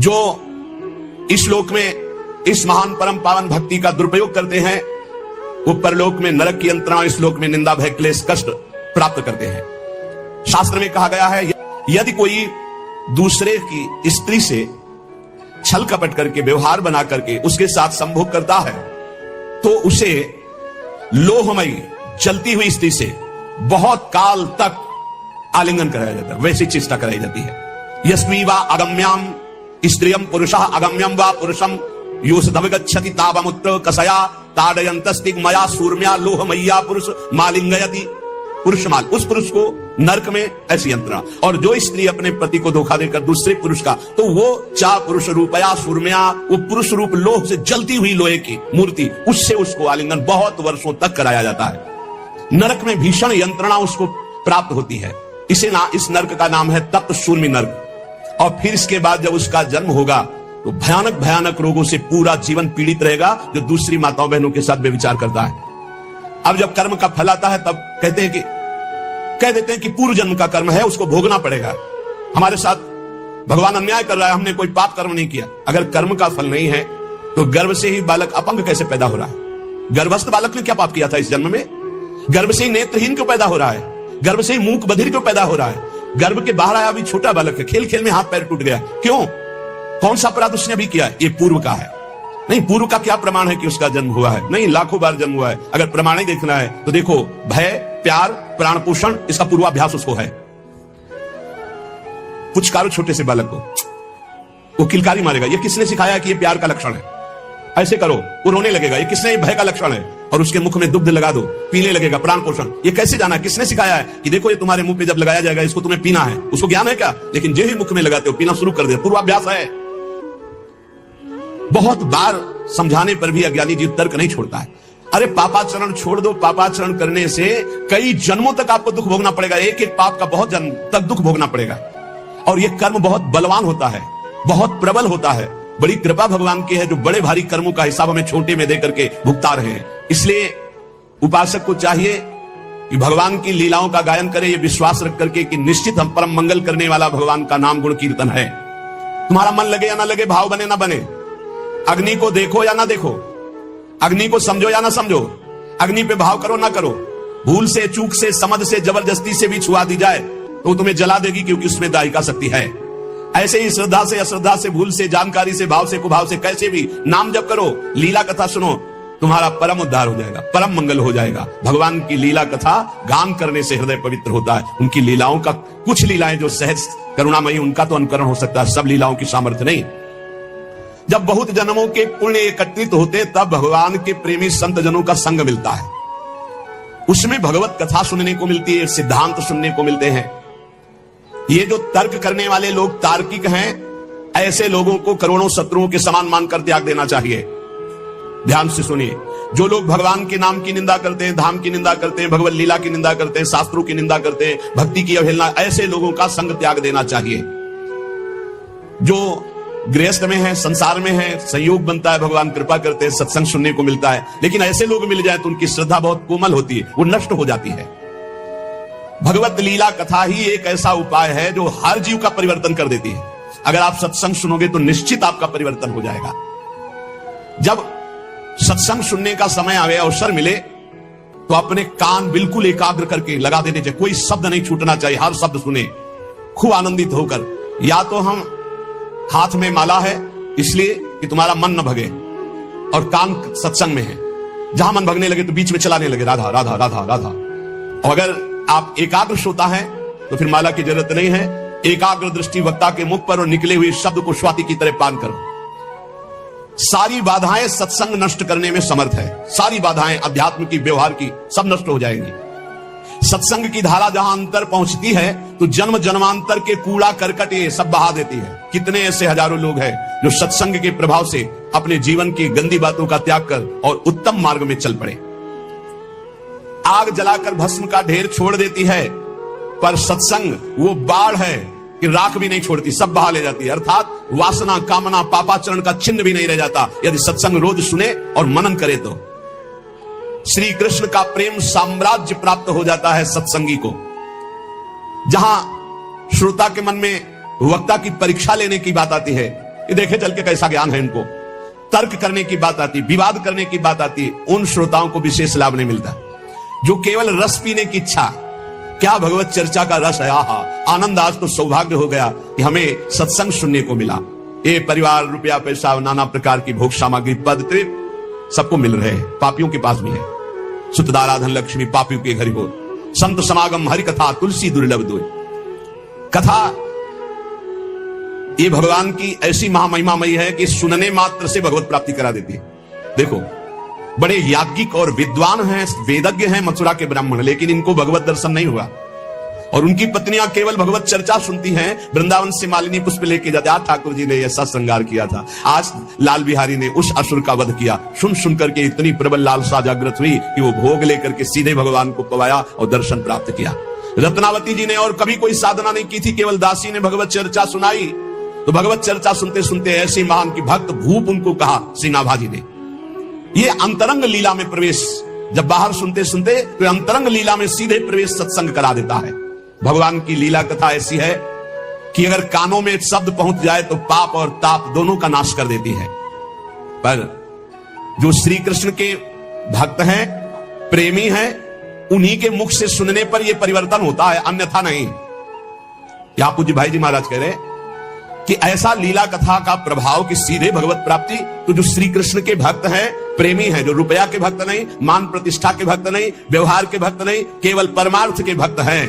जो इस लोक में इस महान परम पावन भक्ति का दुरुपयोग करते हैं, वो परलोक में नरक की यंत्रणा, इस लोक में निंदा भय क्लेश कष्ट प्राप्त करते हैं। शास्त्र में कहा गया है, यदि कोई दूसरे की स्त्री से छल कपट करके व्यवहार बना करके उसके साथ संभोग करता है, तो उसे लोहमयी जलती हुई स्त्री से बहुत काल तक आलिंगन कराया जाता है, वैसी चेष्टा कराई जाती है। यस्मी वा अगम्याम स्त्रियम पुरुषः अगम्यम वा पुरुषम योषधवगच्छति तावमुत्र कसया ताडयंतस्तिग मया सूर्म्या लोहमय्या पुरुष मालिंगयति। पुरुष माल, उस पुरुष को नरक में ऐसी यंत्रणा। और जो स्त्री अपने पति को धोखा देकर दूसरे पुरुष का, तो वो चा पुरुष रूपया सूर्म्या, वो पुरुष रूप लोह से जलती हुई लोहे की मूर्ति, उससे उसको आलिंगन बहुत वर्षों तक कराया जाता है। नरक में भीषण यंत्रणा उसको प्राप्त होती है। इस नरक का नाम है तप्त शून्य नरक। और फिर इसके बाद जब उसका जन्म होगा तो भयानक भयानक रोगों से पूरा जीवन पीड़ित रहेगा, जो दूसरी माताओं बहनों के साथ व्यभिचार करता है। अब जब कर्म का फल आता है तब कह देते हैं कि पूर्व जन्म का कर्म है, उसको भोगना पड़ेगा। हमारे साथ भगवान अन्याय कर रहा है, हमने कोई पाप कर्म नहीं किया। अगर कर्म का फल नहीं है तो गर्भ से ही बालक अपंग कैसे पैदा हो रहा है? गर्भस्थ बालक ने क्या पाप किया था इस जन्म में? गर्भ से ही नेत्रहीन क्यों पैदा हो रहा है? गर्भ से ही मूक बधिर क्यों पैदा हो रहा है? गर्भ के बाहर आया अभी छोटा बालक है, खेल खेल में हाथ पैर टूट गया, क्यों? कौन सा अपराध उसने अभी किया? ये पूर्व का है। नहीं, पूर्व का क्या प्रमाण है कि उसका जन्म हुआ है? नहीं, लाखों बार जन्म हुआ है। अगर प्रमाण ही देखना है तो देखो, भय प्यार प्राण पोषण, इसका पूर्वाभ्यास उसको है। पुचकारो छोटे से बालक को, वो किलकारी मारेगा, ये किसने सिखाया कि ये प्यार का लक्षण है? ऐसे करो, वो रोने लगेगा, ये किसने? भय का लक्षण है। और उसके मुख में दुग्ध लगा दो, पीने लगेगा, प्राण पोषण। ये कैसे जाना? किसने सिखाया है कि देखो ये तुम्हारे मुंह पे जब लगाया जाएगा इसको तुम्हें पीना है? उसको ज्ञान है क्या? लेकिन जो ही मुख में लगाते हो पीना शुरू कर दे, पूर्वाभ्यास है। बहुत बार समझाने पर भी अज्ञानी जीव तर्क नहीं छोड़ता है। अरे पापाचरण छोड़ दो, पापाचरण करने से कई जन्मों तक आपको दुख भोगना पड़ेगा, एक एक पाप का बहुत जन्म तक दुख भोगना पड़ेगा। और यह कर्म बहुत बलवान होता है, बहुत प्रबल होता है। बड़ी कृपा भगवान की है जो बड़े भारी कर्मों का हिसाब हमें छोटे में दे करके भुगता रहे हैं। इसलिए उपासक को चाहिए कि भगवान की लीलाओं का गायन करे, ये विश्वास रख करके कि निश्चित हम परम मंगल करने वाला भगवान का नाम गुण कीर्तन है। तुम्हारा मन लगे या ना लगे, भाव बने ना बने, अग्नि को देखो या ना देखो, अग्नि को समझो या ना समझो, अग्नि पे भाव करो ना करो, भूल से चूक से समझ से जबरदस्ती से भी छुआ दी जाए तो तुम्हें जला देगी, क्योंकि उसमें दायिका शक्ति है। ऐसे ही श्रद्धा से अश्रद्धा से भूल से जानकारी से भाव से कुभाव से कैसे भी नाम जप करो, लीला कथा सुनो, तुम्हारा परम उद्धार हो जाएगा, परम मंगल हो जाएगा। भगवान की लीला कथा गान करने से हृदय पवित्र होता है। उनकी लीलाओं का, कुछ लीलाएं जो सहज करुणामयी, उनका तो अनुकरण हो सकता है, सब लीलाओं की सामर्थ्य नहीं। जब बहुत जन्मों के पुण्य एकत्रित होते तब भगवान के प्रेमी संत जनों का संग मिलता है, उसमें भगवत कथा सुनने को मिलती है, सिद्धांत सुनने को मिलते हैं। ये जो तर्क करने वाले लोग तार्किक हैं, ऐसे लोगों को करोड़ों शत्रुओं के समान मानकर त्याग देना चाहिए। ध्यान से सुनिए, जो लोग भगवान के नाम की निंदा करते हैं, धाम की निंदा करते हैं, भगवत लीला की निंदा करते हैं, शास्त्रों की निंदा करते हैं, भक्ति की अवहेलना, ऐसे लोगों का संग त्याग देना चाहिए। जो गृहस्थ में है, संसार में है, संयोग बनता है, भगवान कृपा करते हैं, सत्संग सुनने को मिलता है, लेकिन ऐसे लोग मिल जाए तो उनकी श्रद्धा बहुत कोमल होती है, वो नष्ट हो जाती है। भगवत लीला कथा ही एक ऐसा उपाय है जो हर जीव का परिवर्तन कर देती है। अगर आप सत्संग सुनोगे तो निश्चित आपका परिवर्तन हो जाएगा। जब सत्संग सुनने का समय आवे, अवसर मिले, तो अपने कान बिल्कुल एकाग्र करके लगा देने चाहिए, कोई शब्द नहीं छूटना चाहिए, हर शब्द सुने खूब आनंदित होकर। या तो हम हाथ में माला है इसलिए कि तुम्हारा मन न भगे, और कान सत्संग में है, जहां मन भगने लगे तो बीच में चलाने लगे राधा राधा राधा राधा। और अगर आप एकाग्र श्रोता हैं तो फिर माला की जरूरत नहीं है, एकाग्र दृष्टि वक्ता के मुख पर और निकले हुए शब्द को स्वाति की तरह पान करो। सारी बाधाएं सत्संग नष्ट करने में समर्थ है, सारी बाधाएं अध्यात्म की, व्यवहार की, सब नष्ट हो जाएंगी। सत्संग की धारा जहां अंतर पहुंचती है तो जन्म जन्मांतर के कूड़ा करकट ये सब बहा देती है। कितने ऐसे हजारों लोग हैं जो सत्संग के प्रभाव से अपने जीवन की गंदी बातों का त्याग कर और उत्तम मार्ग में चल पड़े। आग जलाकर भस्म का ढेर छोड़ देती है, पर सत्संग वो बाढ़ है कि राख भी नहीं छोड़ती, सब बहा ले जाती है। अर्थात वासना, कामना, पापाचरण का चिन्ह भी नहीं रह जाता यदि सत्संग रोज सुने और मनन करे तो। श्री कृष्ण का प्रेम साम्राज्य प्राप्त हो जाता है सत्संगी को। जहां श्रोता के मन में वक्ता की परीक्षा लेने की बात आती है, ये देखे चल के कैसा ज्ञान है इनको। तर्क करने की बात आती, विवाद करने की बात आती, उन श्रोताओं को विशेष लाभ नहीं मिलता जो केवल रस पीने की इच्छा। क्या भगवत चर्चा का रस है, आहा आनंद। आज तो सौभाग्य हो गया कि हमें सत्संग सुनने को मिला। ये परिवार, रुपया, पैसा, नाना प्रकार की भोग सामग्री, पद, तृप्त सबको मिल रहे हैं, पापियों के पास भी है। सुतदाराधन लक्ष्मी पापियों के घर हो, संत समागम हरि कथा तुलसी दुर्लभ दुई। कथा ये भगवान की ऐसी महामहिमामयी है कि सुनने मात्र से भगवत प्राप्ति करा देती है। देखो, बड़े याज्ञिक और विद्वान हैं, वेदज्ञ हैं मथुरा के ब्राह्मण, लेकिन इनको भगवत दर्शन नहीं हुआ। और उनकी पत्नियां केवल भगवत चर्चा सुनती हैं। वृंदावन से मालिनी पुष्प लेके जाते, आज ठाकुर जी ने ऐसा श्रृंगार किया था, आज लाल बिहारी ने उस असुर का वध किया। सुन सुन करके इतनी प्रबल लालसा जागृत हुई कि वो भोग लेकर के सीधे भगवान को पवाया और दर्शन प्राप्त किया। रत्नावती जी ने और कभी कोई साधना नहीं की थी, केवल दासी ने भगवत चर्चा सुनाई तो भगवत चर्चा सुनते सुनते ऐसे महान की भक्त भूप उनको कहा श्रीनाभाजी ने। ये अंतरंग लीला में प्रवेश, जब बाहर सुनते सुनते तो अंतरंग लीला में सीधे प्रवेश सत्संग करा देता है। भगवान की लीला कथा ऐसी है कि अगर कानों में शब्द पहुंच जाए तो पाप और ताप दोनों का नाश कर देती है। पर जो श्री कृष्ण के भक्त हैं, प्रेमी हैं, उन्हीं के मुख से सुनने पर यह परिवर्तन होता है, अन्यथा नहीं। यहां पूज्य भाई जी महाराज कह रहे हैं कि ऐसा लीला कथा का प्रभाव कि सीधे भगवत प्राप्ति। तो जो श्री कृष्ण के भक्त हैं, प्रेमी हैं, जो रुपया के भक्त नहीं, मान प्रतिष्ठा के भक्त नहीं, व्यवहार के भक्त नहीं, केवल परमार्थ के भक्त हैं,